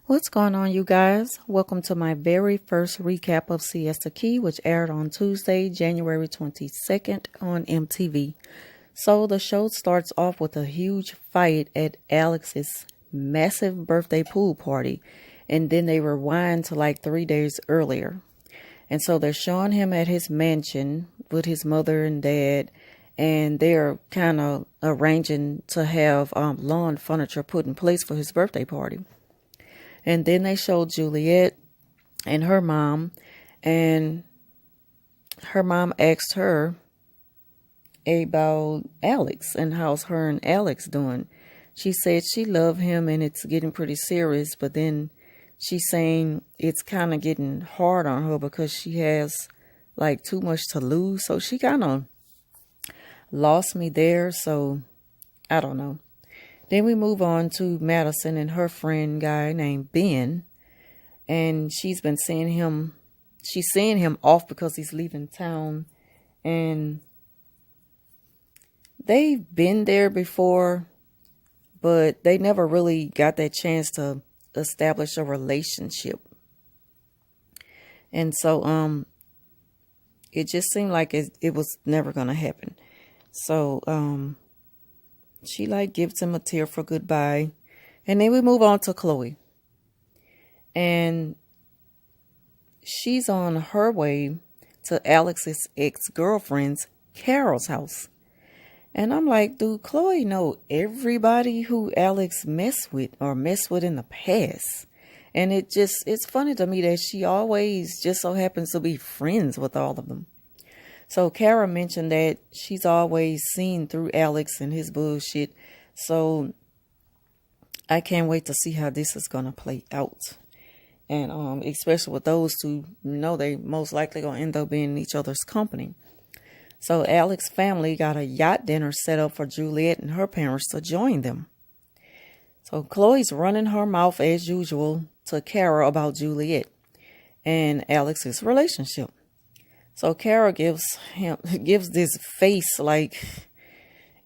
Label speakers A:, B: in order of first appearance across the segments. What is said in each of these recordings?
A: What's going on, you guys? Welcome to my very first recap of Siesta Key, which aired on Tuesday, January 22nd on MTV. So the show starts off with a huge fight at Alex's massive birthday pool party, and then they rewind to like 3 days earlier. And so they're showing him at his mansion with his mother and dad, and they're kind of arranging to have lawn furniture put in place for his birthday party. And then they show Juliet and her mom, and her mom asked her about Alex and how's her and Alex doing. She said she loved him and it's getting pretty serious, but then she's saying it's kind of getting hard on her because she has like too much to lose. So she kind of lost me there. So I don't know. Then we move on to Madison and her friend guy named Ben. And she's been seeing him. She's seeing him off because he's leaving town. And they've been there before, but they never really got that chance to establish a relationship. And so it just seemed like it was never going to happen. So she like gives him a tearful goodbye. And then we move on to Chloe. And she's on her way to Alex's ex-girlfriend's Carol's house. And I'm like, do Chloe know everybody who Alex messed with in the past? And it's funny to me that she always just so happens to be friends with all of them. So Kara mentioned that she's always seen through Alex and his bullshit. So I can't wait to see how this is going to play out. And especially with those two, they most likely going to end up being in each other's company. So Alex's family got a yacht dinner set up for Juliet and her parents to join them. So Chloe's running her mouth as usual to Kara about Juliet and Alex's relationship. So Kara gives this face like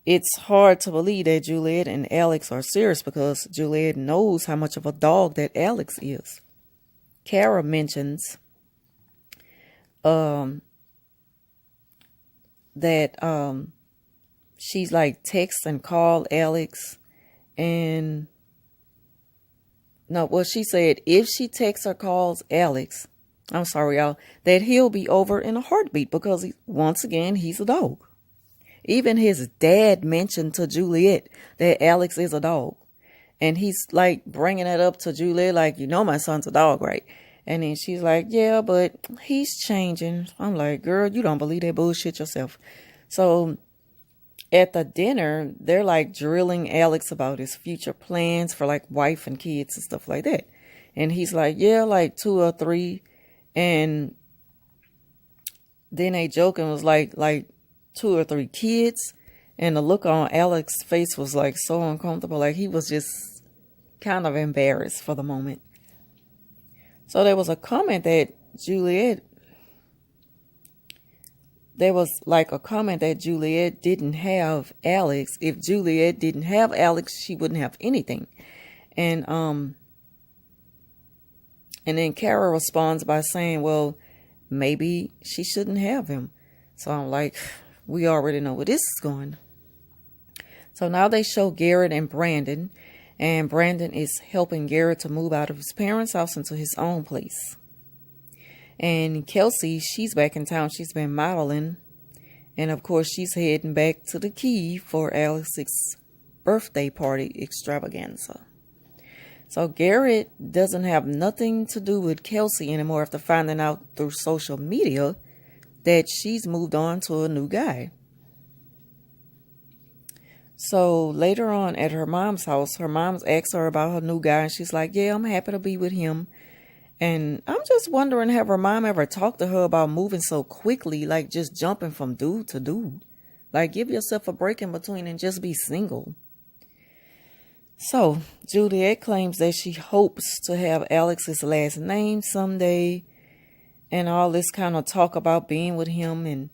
A: it's hard to believe that Juliet and Alex are serious because Juliet knows how much of a dog that Alex is. Kara mentions that she's like text and call Alex, and she said if she texts or calls Alex, I'm sorry, y'all, that he'll be over in a heartbeat because once again, he's a dog. Even his dad mentioned to Juliet that Alex is a dog. And he's like bringing it up to Juliet like, my son's a dog, right? And then she's like, yeah, but he's changing. I'm like, girl, you don't believe that bullshit yourself. So at the dinner, they're like drilling Alex about his future plans for like wife and kids and stuff like that. And he's like, yeah, like 2 or 3. And then they joking was like 2 or 3 kids. And the look on Alex's face was like so uncomfortable. Like he was just kind of embarrassed for the moment. So there was a comment that Juliet didn't have Alex. If Juliet didn't have Alex, she wouldn't have anything. And then Kara responds by saying, well, maybe she shouldn't have him. So I'm like, we already know where this is going. So now they show Garrett and Brandon. And Brandon is helping Garrett to move out of his parents' house into his own place. And Kelsey, she's back in town. She's been modeling. And of course, she's heading back to the Key for Alex's birthday party extravaganza. So Garrett doesn't have nothing to do with Kelsey anymore after finding out through social media that she's moved on to a new guy. So later on at her mom's house, her mom's asked her about her new guy. And she's like, yeah, I'm happy to be with him. And I'm just wondering, have her mom ever talked to her about moving so quickly, like just jumping from dude to dude? Like give yourself a break in between and just be single. So, Juliet claims that she hopes to have Alex's last name someday, and all this kind of talk about being with him and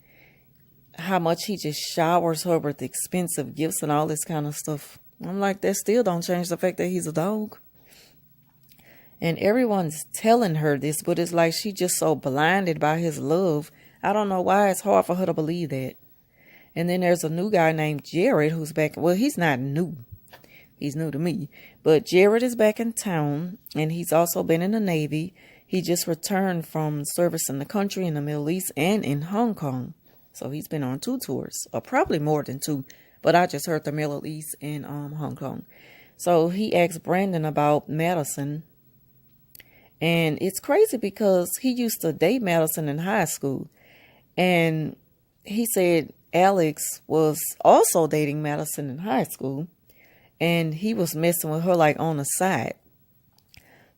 A: how much he just showers her with expensive gifts and all this kind of stuff. I'm like, that still don't change the fact that he's a dog. And everyone's telling her this, but it's like she just so blinded by his love. I don't know why it's hard for her to believe that. And then there's a new guy named Jared who's back. Well, he's not new. He's new to me. But Jared is back in town, and he's also been in the Navy. He just returned from service in the country, in the Middle East, and in Hong Kong. So he's been on 2 tours, or probably more than 2. But I just heard the Middle East and Hong Kong. So he asked Brandon about Madison. And it's crazy because he used to date Madison in high school. And he said Alex was also dating Madison in high school. And he was messing with her like on the side.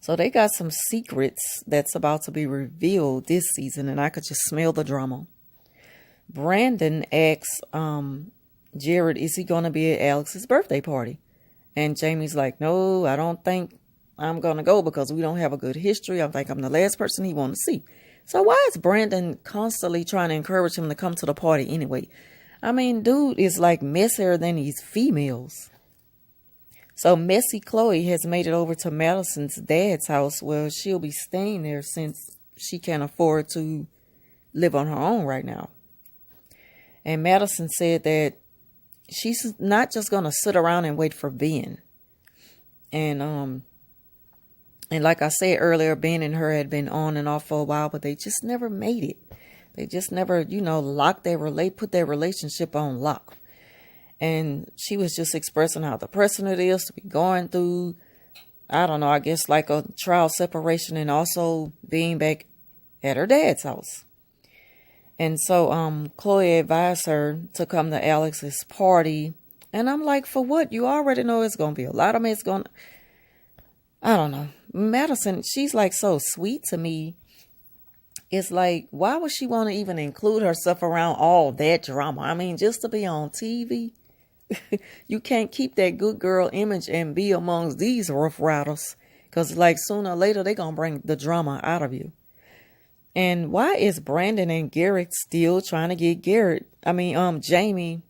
A: So they got some secrets that's about to be revealed this season. And I could just smell the drama. Brandon asks Jared, is he going to be at Alex's birthday party? And Jamie's like, no, I don't think I'm going to go because we don't have a good history. I think I'm the last person he wants to see. So why is Brandon constantly trying to encourage him to come to the party anyway? I mean, dude is like messier than these females. So Messy Chloe has made it over to Madison's dad's house where she'll be staying there since she can't afford to live on her own right now. And Madison said that she's not just going to sit around and wait for Ben. And like I said earlier, Ben and her had been on and off for a while, but they just never made it. They just never, put their relationship on lock. And she was just expressing how depressing it is to be going through, I don't know, I guess like a trial separation and also being back at her dad's house. And so Chloe advised her to come to Alex's party. And I'm like, for what? You already know it's going to be a lot of mess going. I don't know. Madison, she's like so sweet to me. It's like, why would she want to even include herself around all that drama? I mean, just to be on TV. You can't keep that good girl image and be amongst these Rough Riders. Because like sooner or later, they're going to bring the drama out of you. And why is Brandon and Garrett still trying to get Brandon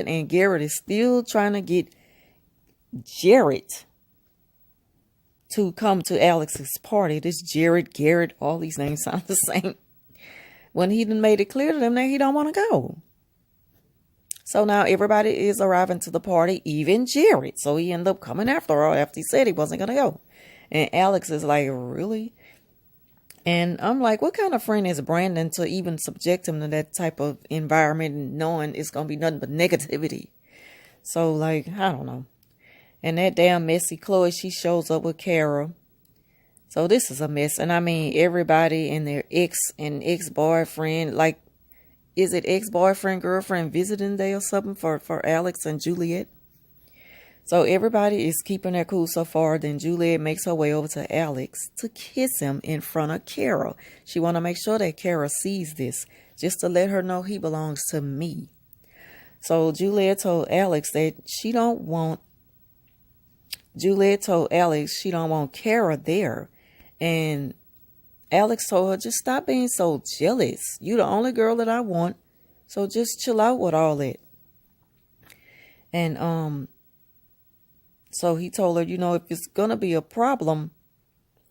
A: and Garrett is still trying to get Jared to come to Alex's party. This Jared, Garrett, all these names sound the same. When he done made it clear to them that he don't want to go. So now everybody is arriving to the party, even Jared. So he ended up coming after all after he said he wasn't going to go. And Alex is like, really? And I'm like, what kind of friend is Brandon to even subject him to that type of environment and knowing it's going to be nothing but negativity? So, like, I don't know. And that damn messy Chloe, she shows up with Kara. So this is a mess. And I mean, everybody and their ex and ex-boyfriend, like, is it ex-boyfriend, girlfriend visiting day or something for Alex and Juliet? So everybody is keeping their cool so far. Then Juliet makes her way over to Alex to kiss him in front of Kara. She want to make sure that Kara sees this, just to let her know he belongs to me. So Juliet told Alex she don't want Kara there. And Alex told her, just stop being so jealous. You the only girl that I want. So just chill out with all that. And so he told her, if it's going to be a problem,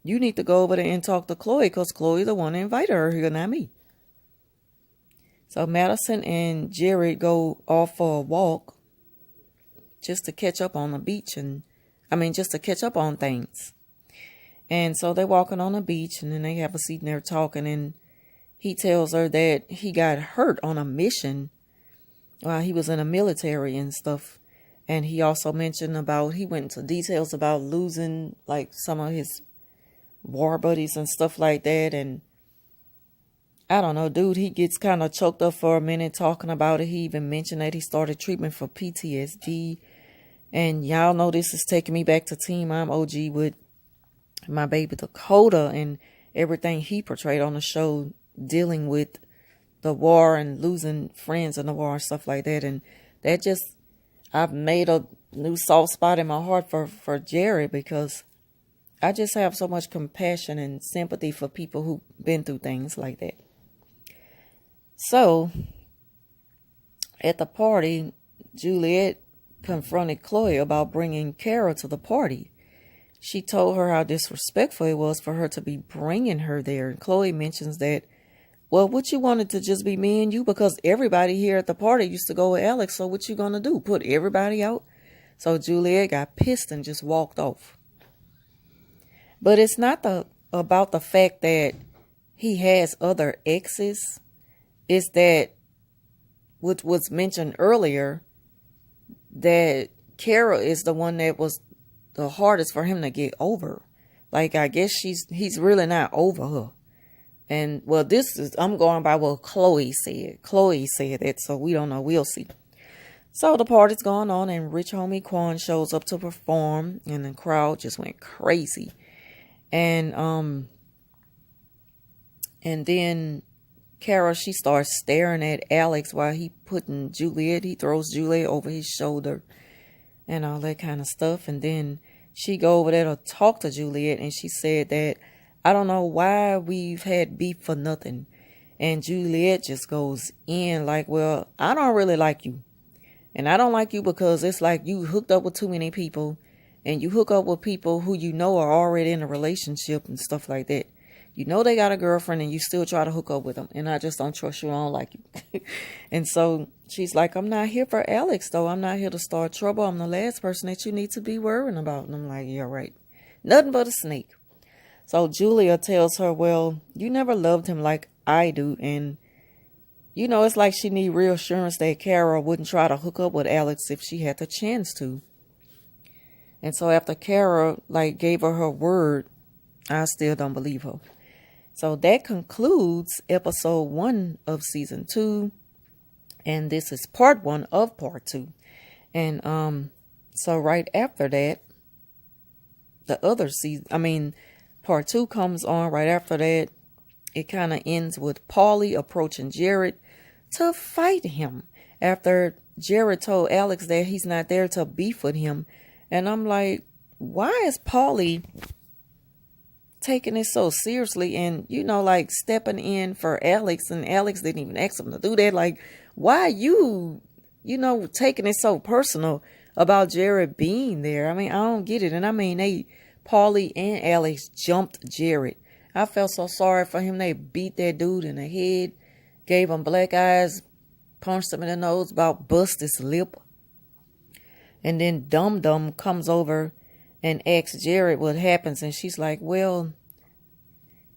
A: you need to go over there and talk to Chloe because Chloe's the one that invited her here, not me. So Madison and Jared go off for a walk just to catch up on the beach just to catch up on things. And so they're walking on the beach and then they have a seat and they're talking and he tells her that he got hurt on a mission while he was in the military and stuff. And he also mentioned he went into details about losing like some of his war buddies and stuff like that. And I don't know, dude, he gets kind of choked up for a minute talking about it. He even mentioned that he started treatment for PTSD. And y'all know this is taking me back to Team I'm OG with my baby Dakota and everything he portrayed on the show dealing with the war and losing friends in the war and stuff like that. And that just, I've made a new soft spot in my heart for Jared because I just have so much compassion and sympathy for people who've been through things like that. So, at the party, Juliet confronted Chloe about bringing Kara to the party. she told her how disrespectful it was for her to be bringing her there. And Chloe mentions that, well, what you wanted to just be me and you, because everybody here at the party used to go with Alex. So what you gonna do? Put everybody out? So Juliet got pissed and just walked off. But it's not about the fact that he has other exes. It's that, which was mentioned earlier, that Kara is the one that was the hardest for him to get over. Like, I guess he's really not over her. And, well, I'm going by what Chloe said. Chloe said that, so we don't know. We'll see. So the party's going on, and rich homie Quan shows up to perform, and the crowd just went crazy. And then Kara, she starts staring at Alex while he throws Juliet over his shoulder and all that kind of stuff. And then she go over there to talk to Juliet, and she said that, I don't know why we've had beef for nothing. And Juliet just goes in like, well, I don't really like you. And I don't like you because it's like you hooked up with too many people, and you hook up with people who you know are already in a relationship and stuff like that. You know they got a girlfriend and you still try to hook up with them. And I just don't trust you. I don't like you. And so she's like, I'm not here for Alex, though. I'm not here to start trouble. I'm the last person that you need to be worrying about. And I'm like, yeah, right. Nothing but a snake. So Julia tells her, well, you never loved him like I do. And, you know, it's like she need reassurance that Kara wouldn't try to hook up with Alex if she had the chance to. And so after Kara, gave her word, I still don't believe her. So that concludes episode 1 of season 2. And this is part 1 of part 2. And so right after that, the other season, part 2 comes on right after that. It kind of ends with Paulie approaching Jared to fight him after Jared told Alex that he's not there to beef with him. And I'm like, why is Paulie taking it so seriously and, stepping in for Alex, and Alex didn't even ask him to do that? Like, why you taking it so personal about Jared being there? I don't get it. And Paulie and Alex jumped Jared. I felt so sorry for him. They beat that dude in the head, gave him black eyes, punched him in the nose, about bust his lip. And then Dum Dum comes over and asks Jared what happens. And she's like, well,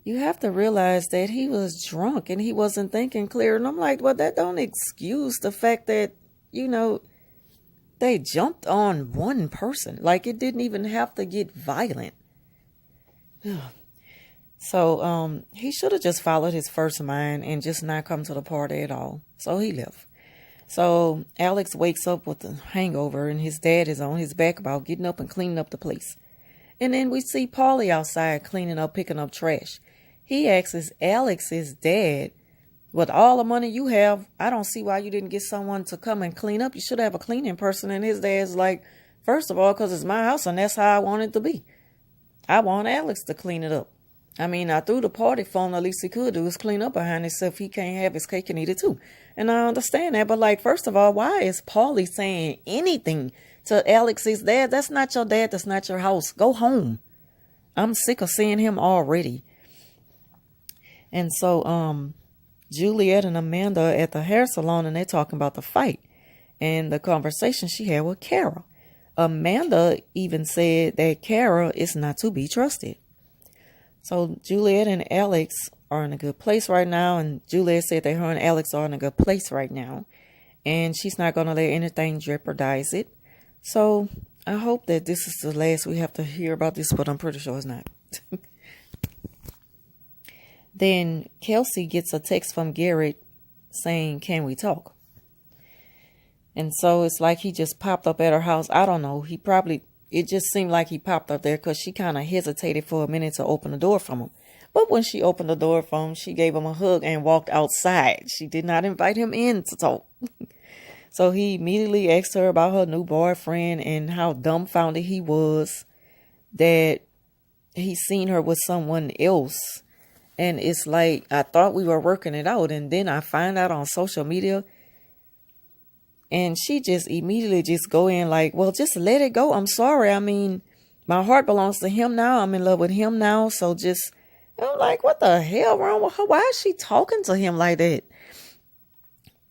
A: you have to realize that he was drunk and he wasn't thinking clear. And I'm like, well, that don't excuse the fact that, they jumped on one person. Like, it didn't even have to get violent. So he should have just followed his first mind and just not come to the party at all. So he left. So Alex wakes up with a hangover, and his dad is on his back about getting up and cleaning up the place. And then we see Paulie outside cleaning up, picking up trash. He asks Alex's dad, with all the money you have, I don't see why you didn't get someone to come and clean up. You should have a cleaning person. And his dad's like, first of all, because it's my house and that's how I want it to be. I want Alex to clean it up. I threw the party phone. The least he could do is clean up behind himself. He can't have his cake and eat it too. And I understand that. But first of all, why is Paulie saying anything to Alex's dad? That's not your dad. That's not your house. Go home. I'm sick of seeing him already. And so, Juliet and Amanda at the hair salon, and they're talking about the fight and the conversation she had with Kara. Amanda even said that Kara is not to be trusted. So Juliet and Alex are in a good place right now. And Juliet said that her and Alex are in a good place right now. And she's not going to let anything jeopardize it. So I hope that this is the last we have to hear about this, but I'm pretty sure it's not. Then Kelsey gets a text from Garrett saying, can we talk? And so it's like he just popped up at her house. I don't know. It just seemed like he popped up there because she kind of hesitated for a minute to open the door from him. But when she opened the door for him, she gave him a hug and walked outside. She did not invite him in to talk. So he immediately asked her about her new boyfriend and how dumbfounded he was that he seen her with someone else. And it's like, I thought we were working it out. And then I find out on social media. And she just immediately just go in like, well, just let it go. I'm sorry. My heart belongs to him now. I'm in love with him now. So just, I'm like, what the hell wrong with her? Why is she talking to him like that?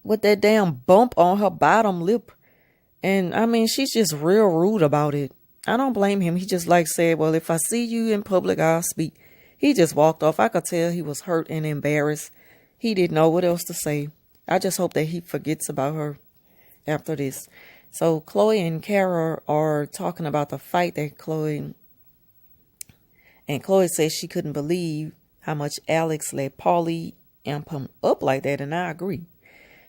A: With that damn bump on her bottom lip. And I mean, she's just real rude about it. I don't blame him. He just like said, well, if I see you in public, I'll speak. He just walked off. I could tell he was hurt and embarrassed. He didn't know what else to say. I just hope that he forgets about her after this. So Chloe and Kara are talking about the fight that Chloe says she couldn't believe how much Alex let Paulie amp him up like that, and I agree.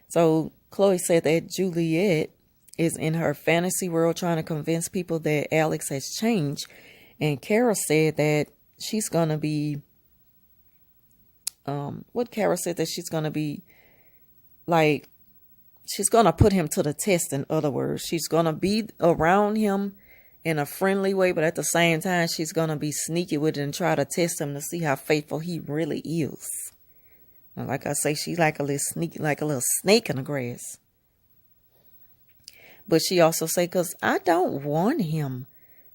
A: So Chloe said that Juliet is in her fantasy world trying to convince people that Alex has changed, and Kara said that she's gonna be Kara said that she's gonna be like, she's going to put him to the test. In other words, she's going to be around him in a friendly way, but at the same time, she's going to be sneaky with it and try to test him to see how faithful he really is. And like I say, she's like a little snake in the grass. But she also say, because I don't want him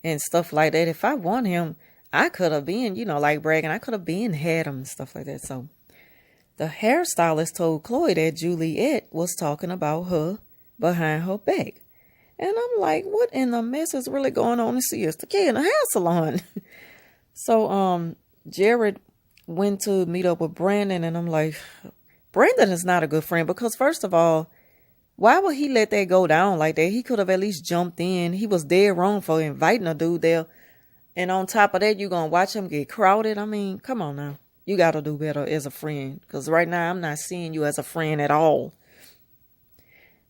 A: and stuff like that. If I want him, I could have been, like bragging, I could have been had him and stuff like that. So the hairstylist told Chloe that Juliet was talking about her behind her back. And I'm like, what in the mess is really going on in Siesta Key in the hair salon? So Jared went to meet up with Brandon, and I'm like, Brandon is not a good friend, because first of all, why would he let that go down like that? He could have at least jumped in. He was dead wrong for inviting a dude there. And on top of that, you're going to watch him get crowded? I mean, come on now. You got to do better as a friend, because right now I'm not seeing you as a friend at all.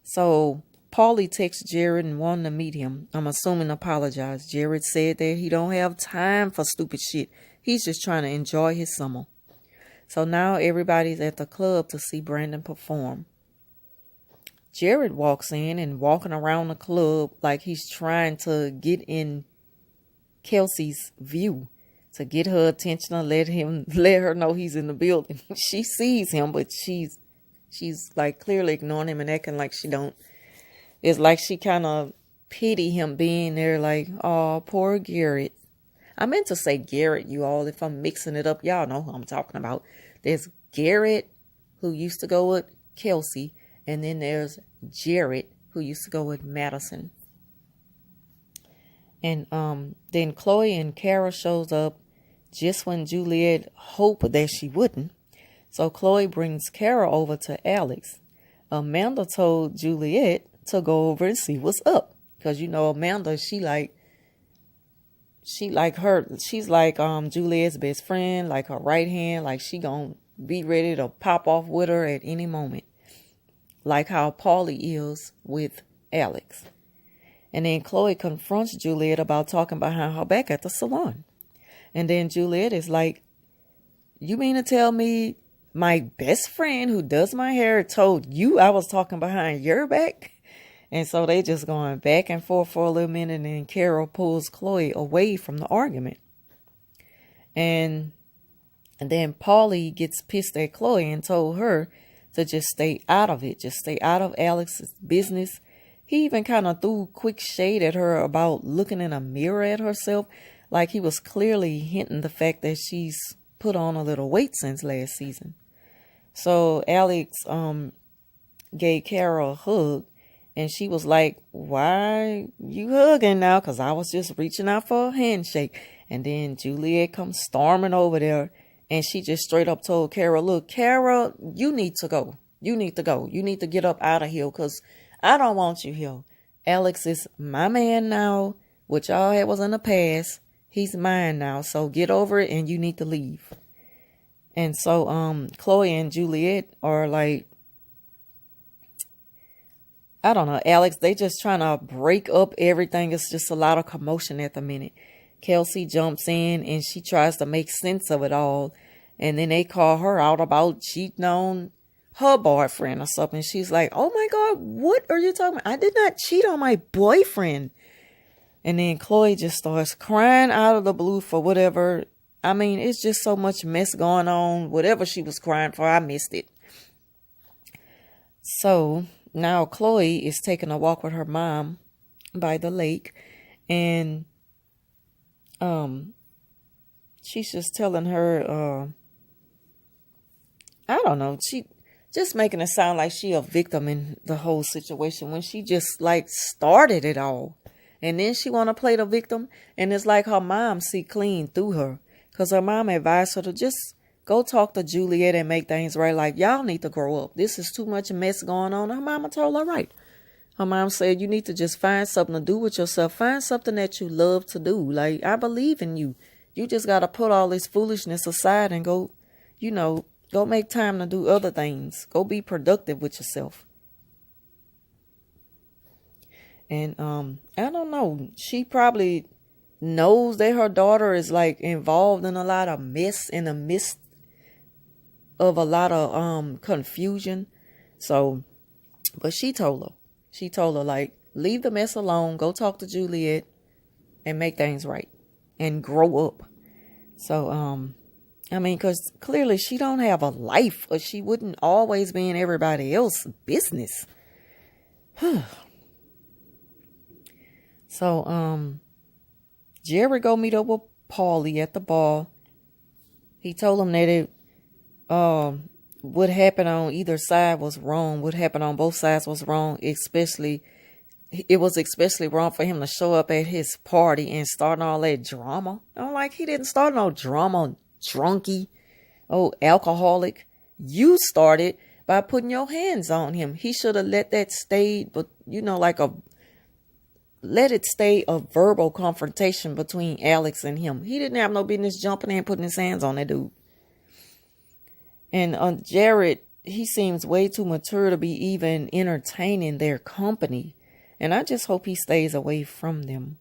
A: So Paulie texted Jared and wanted to meet him. I'm assuming apologized. Jared said that he don't have time for stupid shit. He's just trying to enjoy his summer. So now everybody's at the club to see Brandon perform. Jared walks in and walking around the club like he's trying to get in Kelsey's view, to get her attention and let her know he's in the building. She sees him, but she's like clearly ignoring him and acting like she don't. It's like she kind of pity him being there, like, oh, poor Garrett. I meant to say Garrett, you all. If I'm mixing it up, y'all know who I'm talking about. There's Garrett, who used to go with Kelsey, and then there's Jared, who used to go with Madison. And then Chloe and Kara shows up just when Juliet hoped that she wouldn't. So Chloe brings Kara over to Alex. Amanda told Juliet to go over and see what's up, because Amanda, she's like Juliet's best friend, like her right hand, like she gonna be ready to pop off with her at any moment, like how Paulie is with Alex. And then Chloe confronts Juliet about talking behind her back at the salon. And then Juliet is like, you mean to tell me my best friend who does my hair told you I was talking behind your back? And so they just going back and forth for a little minute, and then Carol pulls Chloe away from the argument. And then Paulie gets pissed at Chloe and told her to just stay out of it. Just stay out of Alex's business. He even kind of threw quick shade at her about looking in a mirror at herself. Like he was clearly hinting the fact that she's put on a little weight since last season. So Alex gave Carol a hug, and she was like, why you hugging now? Because I was just reaching out for a handshake. And then Juliet comes storming over there, and she just straight up told Carol, look, Carol, you need to go. You need to go. You need to get up out of here, because I don't want you here. Alex is my man now. What y'all had was in the past. He's mine now. So get over it, and you need to leave. And so Chloe and Juliet are like, I don't know, Alex, they just trying to break up everything. It's just a lot of commotion at the minute. Kelsey jumps in and she tries to make sense of it all. And then they call her out about cheating on her boyfriend or something. She's like, oh my God, what are you talking about? I did not cheat on my boyfriend. And then Chloe just starts crying out of the blue for whatever. I mean, it's just so much mess going on. Whatever she was crying for, I missed it. So now Chloe is taking a walk with her mom by the lake, and she's just telling her, I don't know, she just making it sound like she a victim in the whole situation when she just like started it all. And then she want to play the victim. And it's like her mom see clean through her. Because her mom advised her to just go talk to Juliet and make things right. Like, y'all need to grow up. This is too much mess going on. Her mama told her right. Her mom said, you need to just find something to do with yourself. Find something that you love to do. Like, I believe in you. You just got to put all this foolishness aside and go, go make time to do other things. Go be productive with yourself. And I don't know. She probably knows that her daughter is like involved in a lot of mess in the midst of a lot of confusion. So, but she told her like, leave the mess alone. Go talk to Juliet and make things right and grow up. So, I mean, because clearly she don't have a life, or she wouldn't always be in everybody else's business. So, Jerry go meet up with Paulie at the bar. He told him that what happened on either side was wrong. What happened on both sides was wrong. It was especially wrong for him to show up at his party and start all that drama. I'm like, he didn't start no drama, drunkie, alcoholic. You started by putting your hands on him. He should have let that stay, but let it stay a verbal confrontation between Alex and him. He didn't have no business jumping in and putting his hands on that dude. And Jared, he seems way too mature to be even entertaining their company. And I just hope he stays away from them.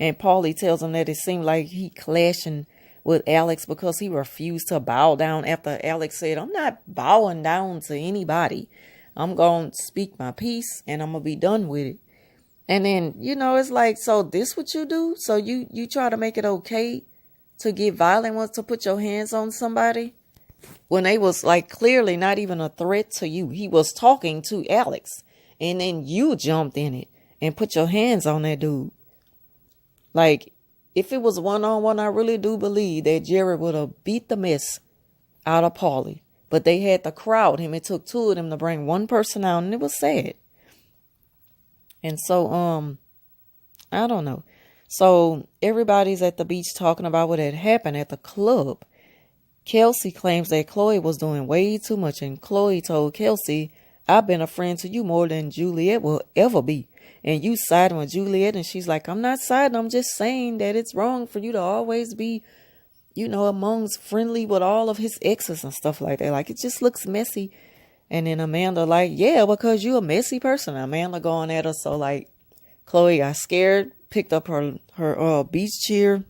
A: And Paulie tells him that it seemed like he clashing with Alex because he refused to bow down after Alex said, I'm not bowing down to anybody. I'm going to speak my piece and I'm going to be done with it. And then, it's like, so this what you do? So you try to make it okay to get violent once to put your hands on somebody? When they was like clearly not even a threat to you. He was talking to Alex. And then you jumped in it and put your hands on that dude. Like, if it was one-on-one, I really do believe that Jerry would have beat the mess out of Paulie. But they had to crowd him. It took two of them to bring one person out, and it was sad. And so, I don't know. So everybody's at the beach talking about what had happened at the club. Kelsey claims that Chloe was doing way too much. And Chloe told Kelsey, I've been a friend to you more than Juliet will ever be. And you siding with Juliet. And she's like, I'm not siding. I'm just saying that it's wrong for you to always be, amongst friendly with all of his exes and stuff like that. Like, it just looks messy. And then Amanda like, yeah, because you a messy person. Amanda going at her. So like, Chloe got scared, picked up her beach chair,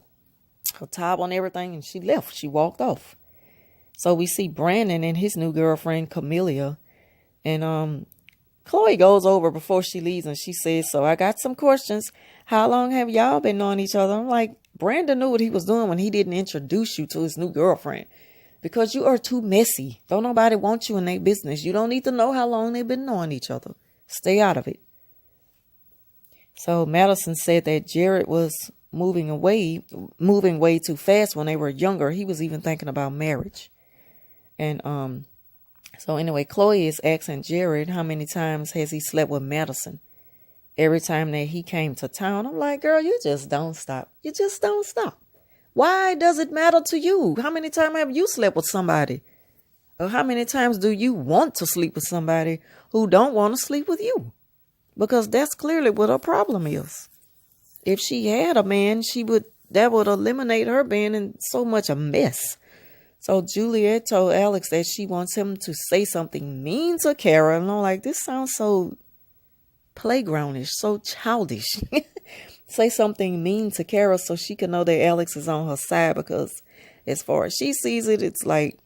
A: her towel and everything, and she left. She walked off. So we see Brandon and his new girlfriend, Camelia. And Chloe goes over before she leaves and she says, so I got some questions. How long have y'all been knowing each other? I'm like, Brandon knew what he was doing when he didn't introduce you to his new girlfriend. Because you are too messy. Don't nobody want you in their business. You don't need to know how long they've been knowing each other. Stay out of it. So Madison said that Jared was moving way too fast when they were younger. He was even thinking about marriage. And so anyway, Chloe is asking Jared how many times has he slept with Madison. Every time that he came to town, I'm like, girl, you just don't stop. You just don't stop. Why does it matter to you? How many times have you slept with somebody? Or how many times do you want to sleep with somebody who don't want to sleep with you? Because that's clearly what her problem is. If she had a man, that would eliminate her being in so much a mess. So Juliet told Alex that she wants him to say something mean to Kara. And I'm like, this sounds so playgroundish, so childish. Say something mean to Kara so she can know that Alex is on her side, because as far as she sees it, it's like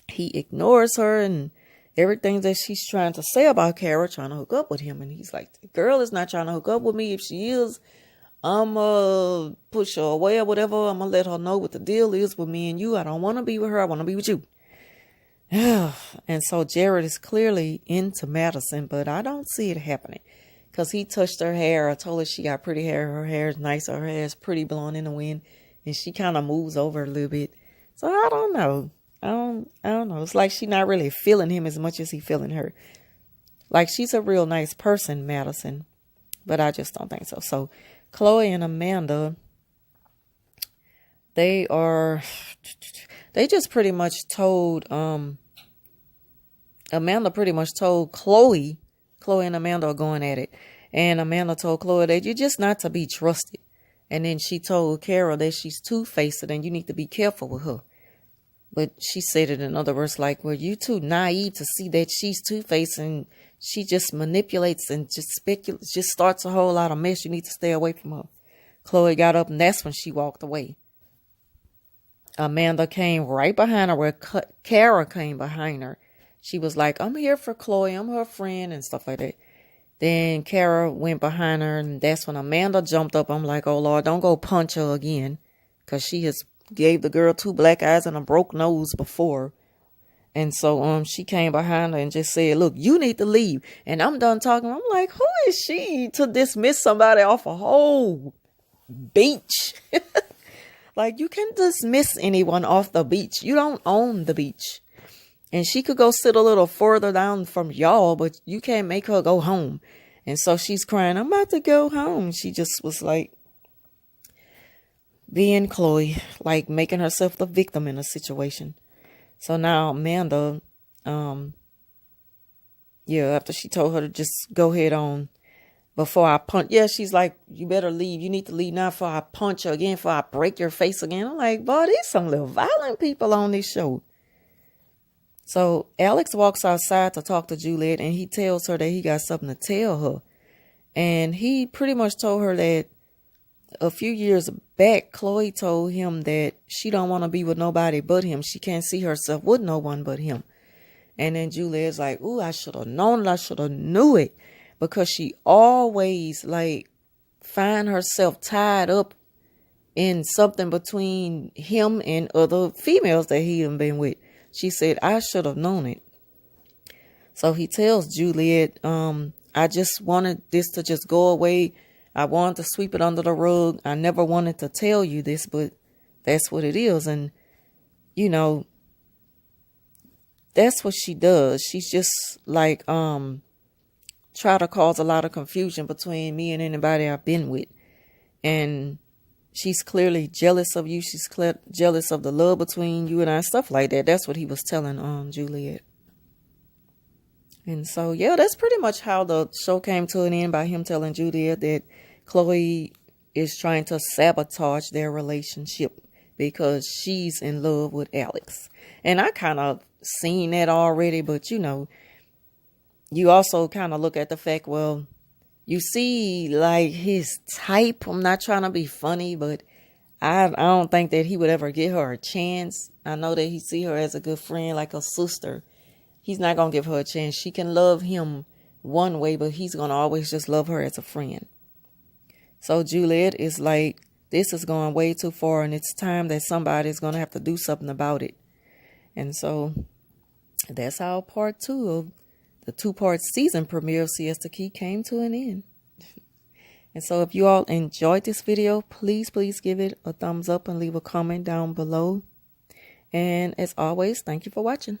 A: he ignores her and everything that she's trying to say about Kara, trying to hook up with him. And he's like, the girl is not trying to hook up with me. If she is, I'm going to push her away or whatever. I'm going to let her know what the deal is with me and you. I don't want to be with her. I want to be with you. And so Jared is clearly into Madison, but I don't see it happening. because he touched her hair. I told her she got pretty hair. Her hair is nice. Her hair is pretty blonde in the wind. And she kind of moves over a little bit. So I don't know. I don't know. It's like she not really feeling him as much as he feeling her. Like, she's a real nice person, Madison. But I just don't think so. So Chloe and Amanda, they just pretty much told, Amanda pretty much told Chloe and Amanda are going at it. And Amanda told Chloe that you're just not to be trusted. And then she told Carol that she's two-faced and you need to be careful with her. But she said it in other words, like, well, you too naive to see that she's two-faced and she just manipulates and just speculates, just starts a whole lot of mess. You need to stay away from her. Chloe got up and that's when she walked away. Amanda came right behind her where Kara came behind her. She was like, I'm here for Chloe. I'm her friend and stuff like that. Then Kara went behind her and that's when Amanda jumped up. I'm like, oh, Lord, don't go punch her again. Because she has gave the girl 2 black eyes and a broke nose before. And so she came behind her and just said, look, you need to leave. And I'm done talking. I'm like, who is she to dismiss somebody off a whole beach? Like, you can dismiss anyone off the beach. You don't own the beach. And she could go sit a little further down from y'all, but you can't make her go home. And so she's crying, I'm about to go home. She just was like being Chloe, like making herself the victim in a situation. So now Amanda, after she told her to just go head on before I punch. Yeah, she's like, you better leave. You need to leave now before I punch you again, before I break your face again. I'm like, boy, there's some little violent people on this show. So Alex walks outside to talk to Juliet and he tells her that he got something to tell her. And he pretty much told her that a few years back, Chloe told him that she don't want to be with nobody but him. She can't see herself with no one but him. And then Juliet's like, ooh, I should have known it. I should have knew it. Because she always like find herself tied up in something between him and other females that he done been with. She said, I should have known it. So he tells Juliet, I just wanted this to just go away. I wanted to sweep it under the rug. I never wanted to tell you this, but that's what it is. And, you know, that's what she does. She's just like, try to cause a lot of confusion between me and anybody I've been with. And she's clearly jealous of you. She's jealous of the love between you and I, stuff like that. That's what he was telling Juliet. And so, yeah, that's pretty much how the show came to an end, by him telling Juliet that Chloe is trying to sabotage their relationship because she's in love with Alex. And I kind of seen that already, but, you know, you also kind of look at the fact, well, you see, like, his type. I'm not trying to be funny, but I don't think that he would ever give her a chance. I know that he see her as a good friend, like a sister. He's not going to give her a chance. She can love him one way, but he's going to always just love her as a friend. So Juliet is like, this is going way too far, and it's time that somebody is going to have to do something about it. And so that's how part 2 of the 2-part season premiere of Siesta Key came to an end. And so if you all enjoyed this video, please give it a thumbs up and leave a comment down below. And as always, thank you for watching.